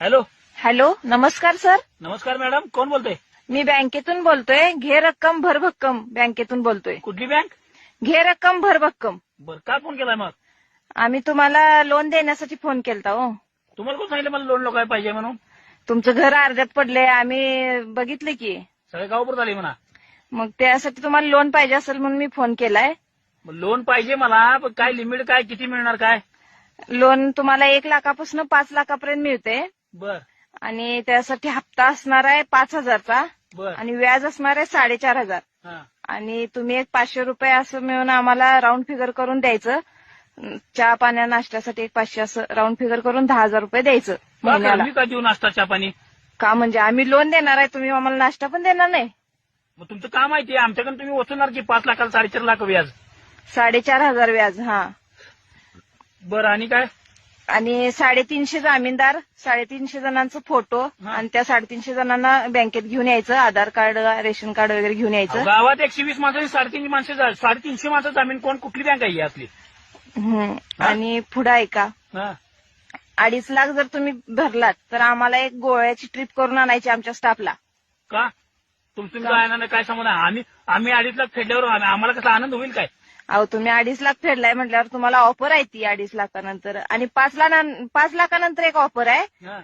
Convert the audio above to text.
Hello. Hello, नमस्कार sir. नमस्कार madam, कोण बोलतोय? मी बँकेतून बोलतोय. घे रक्कम भर भक्कम बँकेतून बोलतोय. कुठली बँक? घे रक्कम भर भक्कम. बर, काय फोन केलाय मग? आम्ही तुम्हाला लोन देण्यासाठी फोन केलता हो. तुम्हाला कोण सांगितलं मला लोन लोकाय पाहिजे म्हणून? तुमचं घर अर्ध्यात पडलंय, आम्ही बघितलं की. सगळे गावपूर झाले म्हणा. मग त्यासाठी तुम्हाला लोन पाहिजे असेल म्हणून मी फोन केलाय. लोन पाहिजे मला, पण काय लिमिट काय, किती मिळणार काय? लोन तुम्हाला 1 लाखापासून 5 लाखापर्यंत मिळते बर आणि त्यासाठी हप्ता असणार आहे 5,000चा बर. आणि व्याज असणार आहे 4,500 हा. आणि तुम्ही एक 500 रुपये असं मिळून आम्हाला राऊंड फिगर करून द्यायचं. चहा पाण्या नाश्त्यासाठी एक 500 असं राऊंड फिगर करून 10,000 रुपये द्यायचं महिन्याला. मी काय देऊ नाश्ता चहा पाणी? का म्हणजे आम्ही लोन देणार आहे, तुम्ही आम्हाला नाश्ता पण देणार नाही? मग तुमचं काम माहिती आहे, आमच्याकडून तुम्ही वसूलणार की 5 लाखाला 4.5 लाख व्याज. 4,500 व्याज. हा. बरं, आणि काय? आणि 350 जामीनदार, 350 जणांचा फोटो आणि त्या 350 जणांना बँकेत घेऊन यायचं. आधार कार्ड, रेशन कार्ड वगैरे घेऊन यायचं. गावात 120 माणसाची 350 माणसं, 350 माणसं जामीन कोण, कुठली बँक आहे ही असली? आणि पुढं ऐका, हा. 2.5 लाख जर तुम्ही भरलात तर आम्हाला एक गोव्याची ट्रिप करून आणायची आमच्या स्टाफला. का? तुमचं आनंद काय संबंध आहे? आम्ही 2.5 लाख फेडल्यावर आम्हाला कसा आनंद होईल काय? अहो, तुम्ही 2.5 लाख फेडलाय म्हटल्यावर तुम्हाला ऑफर आहे ती 2.5 लाखानंतर आणि 5 लाखानंतर एक ऑफर आहे. हा.